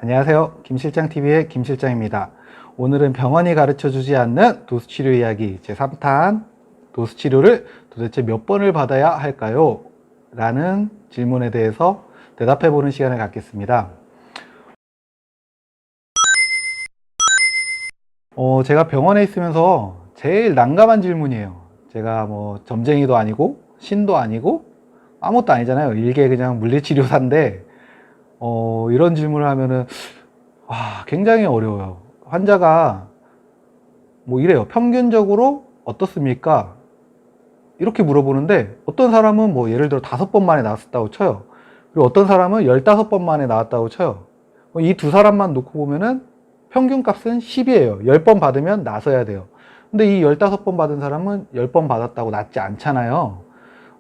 안녕하세요. 김실장TV의 김실장입니다. 오늘은 병원이 가르쳐주지 않는 도수치료 이야기 제3탄 도수치료를 도대체 몇 번을 받아야 할까요? 라는 질문에 대해서 대답해보는 시간을 갖겠습니다. 제가 병원에 있으면서 제일 난감한 질문이에요. 제가 뭐 점쟁이도 아니고 신도 아니고 아무것도 아니잖아요. 일개 그냥 물리치료사인데 이런 질문을 하면은 굉장히 어려워요. 환자가 뭐 이래요. 평균적으로 어떻습니까? 이렇게 물어보는데 어떤 사람은 뭐 예를 들어 5번 만에 나왔다고 쳐요. 그리고 어떤 사람은 15번 만에 나왔다고 쳐요. 이 두 사람만 놓고 보면은 평균 값은 10이에요. 10번 받으면 나서야 돼요. 근데 이 15번 받은 사람은 10번 받았다고 낫지 않잖아요.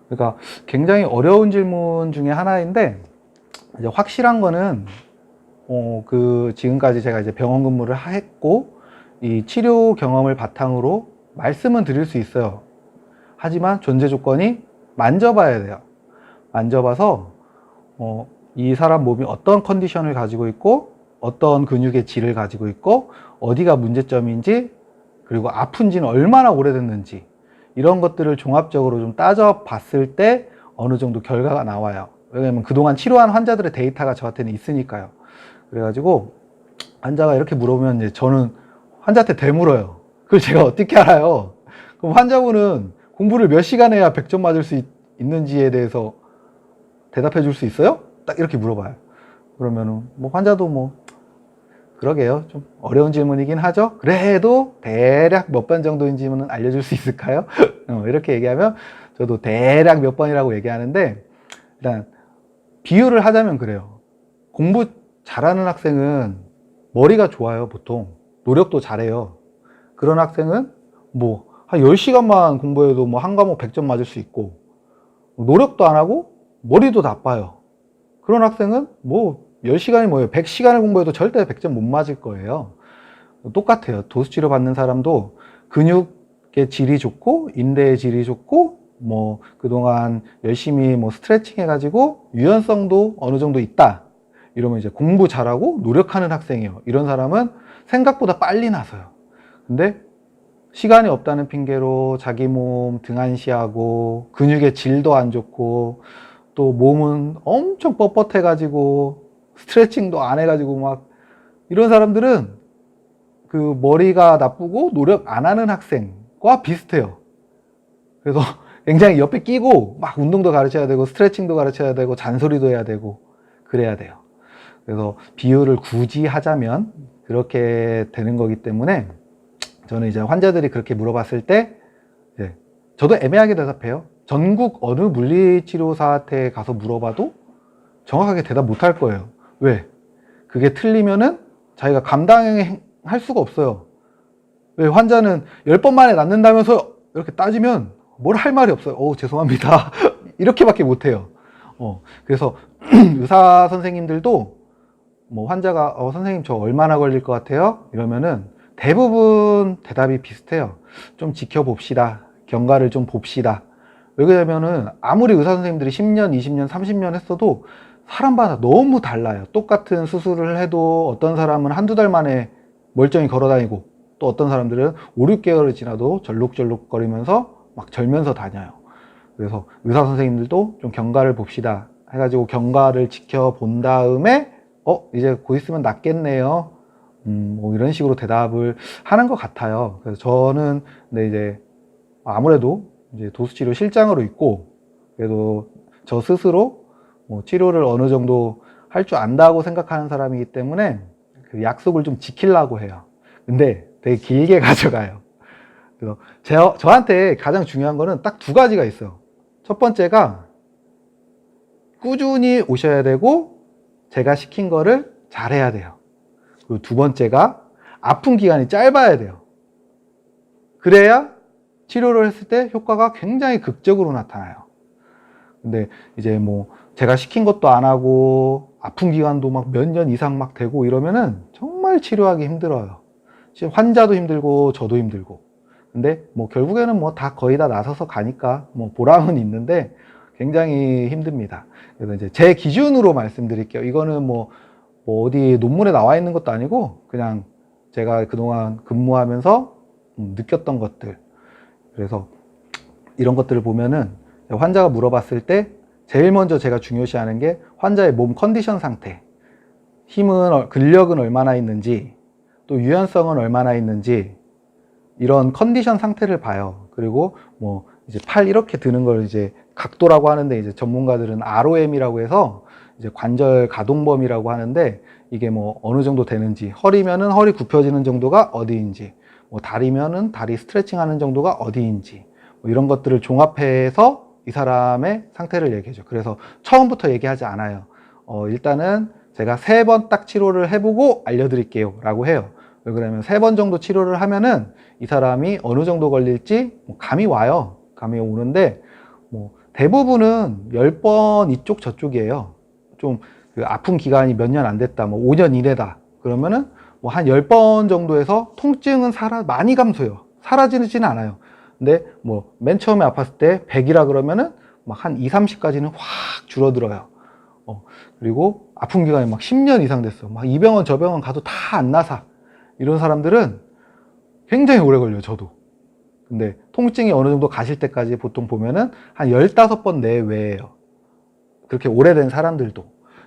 그러니까 굉장히 어려운 질문 중에 하나인데, 이제 확실한 거는 지금까지 제가 이제 병원 근무를 했고 이 치료 경험을 바탕으로 말씀은 드릴 수 있어요. 하지만 존재 조건이 만져봐야 돼요. 만져봐서 이 사람 몸이 어떤 컨디션을 가지고 있고 어떤 근육의 질을 가지고 있고 어디가 문제점인지, 그리고 아픈지는 얼마나 오래됐는지, 이런 것들을 종합적으로 좀 따져봤을 때 어느 정도 결과가 나와요. 왜냐면 그동안 치료한 환자들의 데이터가 저한테는 있으니까요. 그래가지고 환자가 이렇게 물어보면 이제 저는 환자한테 되물어요. 그걸 제가 어떻게 알아요? 그럼 환자분은 공부를 몇 시간 해야 100점 맞을 수 있는지에 대해서 대답해 줄 수 있어요? 딱 이렇게 물어봐요. 그러면은 뭐 환자도 뭐 그러게요. 좀 어려운 질문이긴 하죠. 그래도 대략 몇 번 정도인지는 알려줄 수 있을까요? 이렇게 얘기하면 저도 대략 몇 번이라고 얘기하는데, 일단 비유를 하자면 그래요. 공부 잘하는 학생은 머리가 좋아요. 보통 노력도 잘해요. 그런 학생은 뭐 한 10시간만 공부해도 뭐 한 과목 100점 맞을 수 있고, 노력도 안 하고 머리도 나빠요. 그런 학생은 뭐 10시간이 뭐예요? 100시간을 공부해도 절대 100점 못 맞을 거예요. 똑같아요. 도수치료 받는 사람도 근육의 질이 좋고 인대의 질이 좋고 뭐 그동안 열심히 뭐 스트레칭 해가지고 유연성도 어느 정도 있다, 이러면 이제 공부 잘하고 노력하는 학생이에요. 이런 사람은 생각보다 빨리 나서요. 근데 시간이 없다는 핑계로 자기 몸 등한시하고 근육의 질도 안 좋고 또 몸은 엄청 뻣뻣해 가지고 스트레칭도 안 해가지고 막, 이런 사람들은 그 머리가 나쁘고 노력 안 하는 학생과 비슷해요. 그래서 굉장히 옆에 끼고 막 운동도 가르쳐야 되고 스트레칭도 가르쳐야 되고 잔소리도 해야 되고 그래야 돼요. 그래서 비유를 굳이 하자면 그렇게 되는 거기 때문에 저는 이제 환자들이 그렇게 물어봤을 때 저도 애매하게 대답해요. 전국 어느 물리치료사한테 가서 물어봐도 정확하게 대답 못 할 거예요. 왜? 그게 틀리면은 자기가 감당할 수가 없어요. 왜? 환자는 10번 만에 낫는다면서 이렇게 따지면 뭘 할 말이 없어요. 죄송합니다. 이렇게밖에 못해요. 그래서 의사 선생님들도 뭐 환자가 선생님 저 얼마나 걸릴 것 같아요? 이러면은 대부분 대답이 비슷해요. 좀 지켜봅시다. 경과를 좀 봅시다. 왜 그러냐면은 아무리 의사 선생님들이 10년, 20년, 30년 했어도 사람마다 너무 달라요. 똑같은 수술을 해도 어떤 사람은 한두 달 만에 멀쩡히 걸어다니고 또 어떤 사람들은 5, 6개월을 지나도 절룩절룩거리면서 막 절면서 다녀요. 그래서 의사 선생님들도 좀 경과를 봅시다 해가지고 경과를 지켜본 다음에 이제 곧 있으면 낫겠네요. 뭐 이런 식으로 대답을 하는 것 같아요. 그래서 저는 근데 이제 아무래도 이제 도수치료 실장으로 있고, 그래도 저 스스로 뭐 치료를 어느 정도 할 줄 안다고 생각하는 사람이기 때문에 그 약속을 좀 지키려고 해요. 근데 되게 길게 가져가요. 그래서 저한테 가장 중요한 거는 딱 두 가지가 있어요. 첫 번째가 꾸준히 오셔야 되고 제가 시킨 거를 잘해야 돼요. 그리고 두 번째가 아픈 기간이 짧아야 돼요. 그래야 치료를 했을 때 효과가 굉장히 극적으로 나타나요. 근데 이제 뭐 제가 시킨 것도 안 하고 아픈 기간도 막 몇 년 이상 막 되고 이러면은 정말 치료하기 힘들어요. 환자도 힘들고 저도 힘들고. 근데 뭐 결국에는 뭐 다 거의 다 나서서 가니까 뭐 보람은 있는데 굉장히 힘듭니다. 그래서 이제 제 기준으로 말씀드릴게요. 이거는 뭐 뭐 어디 논문에 나와 있는 것도 아니고 그냥 제가 그동안 근무하면서 느꼈던 것들. 그래서 이런 것들을 보면은 환자가 물어봤을 때 제일 먼저 제가 중요시하는 게 환자의 몸 컨디션 상태, 힘은, 근력은 얼마나 있는지, 또 유연성은 얼마나 있는지, 이런 컨디션 상태를 봐요. 그리고 뭐 이제 팔 이렇게 드는 걸 이제 각도라고 하는데, 이제 전문가들은 ROM이라고 해서 이제 관절 가동 범위라고 하는데, 이게 뭐 어느 정도 되는지, 허리면은 허리 굽혀지는 정도가 어디인지, 뭐 다리면은 다리 스트레칭 하는 정도가 어디인지, 뭐 이런 것들을 종합해서 이 사람의 상태를 얘기해줘. 그래서 처음부터 얘기하지 않아요. 일단은 제가 3번 딱 치료를 해보고 알려드릴게요 라고 해요. 왜 그러냐면 3번 정도 치료를 하면은 이 사람이 어느 정도 걸릴지 감이 와요. 감이 오는데, 뭐 대부분은 10번 이쪽 저쪽이에요. 좀 그 아픈 기간이 몇 년 안 됐다, 뭐 5년 이내다 그러면은 뭐 한 10번 정도에서 통증은 많이 감소해요. 사라지지는 않아요. 근데 뭐 맨 처음에 아팠을 때 100이라 그러면은 막 한 2, 30까지는 확 줄어들어요. 그리고 아픈 기간이 막 10년 이상 됐어. 막 이 병원 저 병원 가도 다 안 나사. 이런 사람들은 굉장히 오래 걸려요, 저도. 근데 통증이 어느 정도 가실 때까지 보통 보면은 한 15번 내외예요. 그렇게 오래된 사람들도.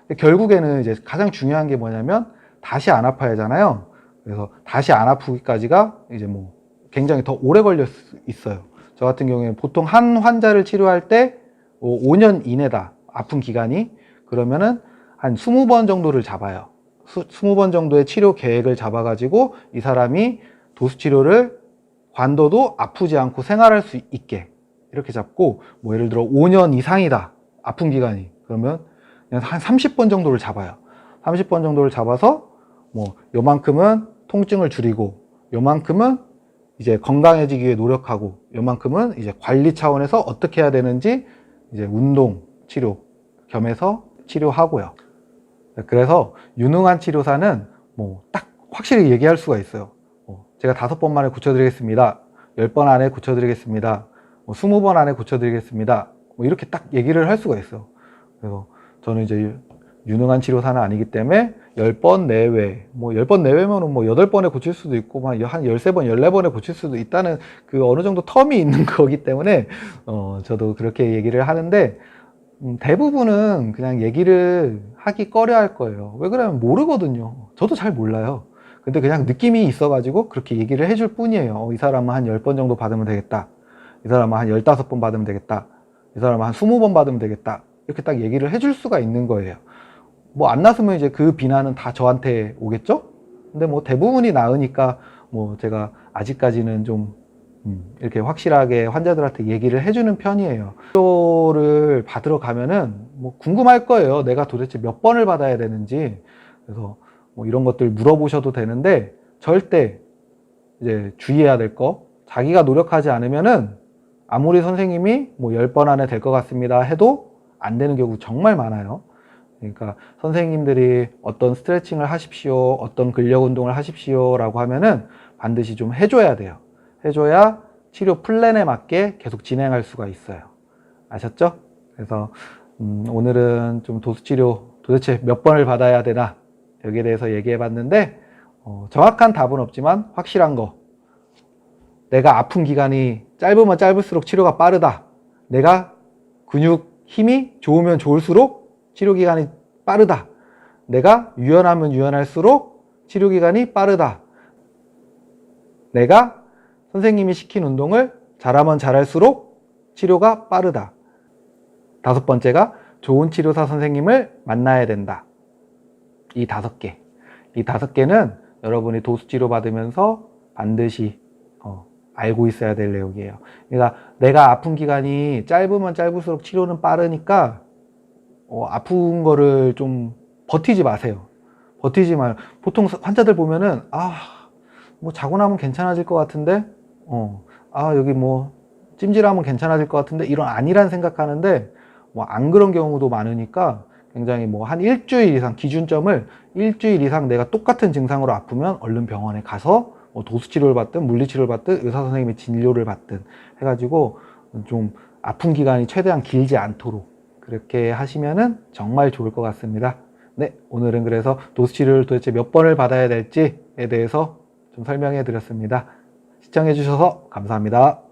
근데 결국에는 이제 가장 중요한 게 뭐냐면 다시 안 아파야 하잖아요. 그래서 다시 안 아프기까지가 이제 뭐 굉장히 더 오래 걸릴 수 있어요. 저 같은 경우에는 보통 한 환자를 치료할 때 5년 이내다, 아픈 기간이. 그러면은 한 20번 정도를 잡아요. 20번 정도의 치료 계획을 잡아가지고 이 사람이 도수치료를 관둬도 아프지 않고 생활할 수 있게 이렇게 잡고, 뭐 예를 들어 5년 이상이다, 아픈 기간이. 그러면 그냥 한 30번 정도를 잡아요. 30번 정도를 잡아서 뭐 요만큼은 통증을 줄이고, 요만큼은 이제 건강해지기 위해 노력하고, 요만큼은 이제 관리 차원에서 어떻게 해야 되는지 이제 운동 치료 겸해서 치료하고요. 그래서 유능한 치료사는 뭐 딱 확실히 얘기할 수가 있어요. 제가 5번 만에 고쳐드리겠습니다. 10번 안에 고쳐드리겠습니다. 20번 안에 고쳐드리겠습니다. 뭐 이렇게 딱 얘기를 할 수가 있어요. 그래서 저는 이제 유능한 치료사는 아니기 때문에 10번 내외, 뭐 10번 내외면은 뭐 8번에 고칠 수도 있고, 한 13번, 14번에 고칠 수도 있다는 그 어느 정도 텀이 있는 거기 때문에, 저도 그렇게 얘기를 하는데, 대부분은 그냥 얘기를 하기 꺼려 할 거예요. 왜 그러냐면 모르거든요. 저도 잘 몰라요. 근데 그냥 느낌이 있어가지고 그렇게 얘기를 해줄 뿐이에요. 이 사람은 한 10번 정도 받으면 되겠다. 이 사람은 한 15번 받으면 되겠다. 이 사람은 한 20번 받으면 되겠다. 이렇게 딱 얘기를 해줄 수가 있는 거예요. 뭐 안 났으면 이제 그 비난은 다 저한테 오겠죠? 근데 뭐 대부분이 나으니까 뭐 제가 아직까지는 좀 이렇게 확실하게 환자들한테 얘기를 해주는 편이에요. 치료를 받으러 가면은 뭐 궁금할 거예요. 내가 도대체 몇 번을 받아야 되는지. 그래서 뭐 이런 것들 물어보셔도 되는데, 절대 이제 주의해야 될 거, 자기가 노력하지 않으면은 아무리 선생님이 뭐 10번 안에 될 것 같습니다 해도 안 되는 경우 정말 많아요. 그러니까 선생님들이 어떤 스트레칭을 하십시오, 어떤 근력 운동을 하십시오 라고 하면은 반드시 좀 해줘야 돼요. 해줘야 치료 플랜에 맞게 계속 진행할 수가 있어요. 아셨죠? 그래서 오늘은 좀 도수치료 도대체 몇 번을 받아야 되나, 여기에 대해서 얘기해 봤는데, 정확한 답은 없지만 확실한 거, 내가 아픈 기간이 짧으면 짧을수록 치료가 빠르다. 내가 근육 힘이 좋으면 좋을수록 치료 기간이 빠르다. 내가 유연하면 유연할수록 치료 기간이 빠르다. 내가 선생님이 시킨 운동을 잘하면 잘할수록 치료가 빠르다. 5번째가 좋은 치료사 선생님을 만나야 된다. 이 5개. 이 5개는 여러분이 도수치료 받으면서 반드시 알고 있어야 될 내용이에요. 그러니까 내가 아픈 기간이 짧으면 짧을수록 치료는 빠르니까 아픈 거를 좀 버티지 마세요. 버티지 마요. 보통 환자들 보면은 뭐 자고 나면 괜찮아질 것 같은데, 여기 뭐 찜질하면 괜찮아질 것 같은데, 이런 아니란 생각하는데 뭐 안 그런 경우도 많으니까 굉장히 뭐 한 일주일 이상, 기준점을 일주일 이상 내가 똑같은 증상으로 아프면 얼른 병원에 가서 뭐 도수치료를 받든 물리치료를 받든 의사 선생님의 진료를 받든 해가지고 좀 아픈 기간이 최대한 길지 않도록 그렇게 하시면은 정말 좋을 것 같습니다. 네, 오늘은 그래서 도수 치료를 도대체 몇 번을 받아야 될지에 대해서 좀 설명해 드렸습니다. 시청해 주셔서 감사합니다.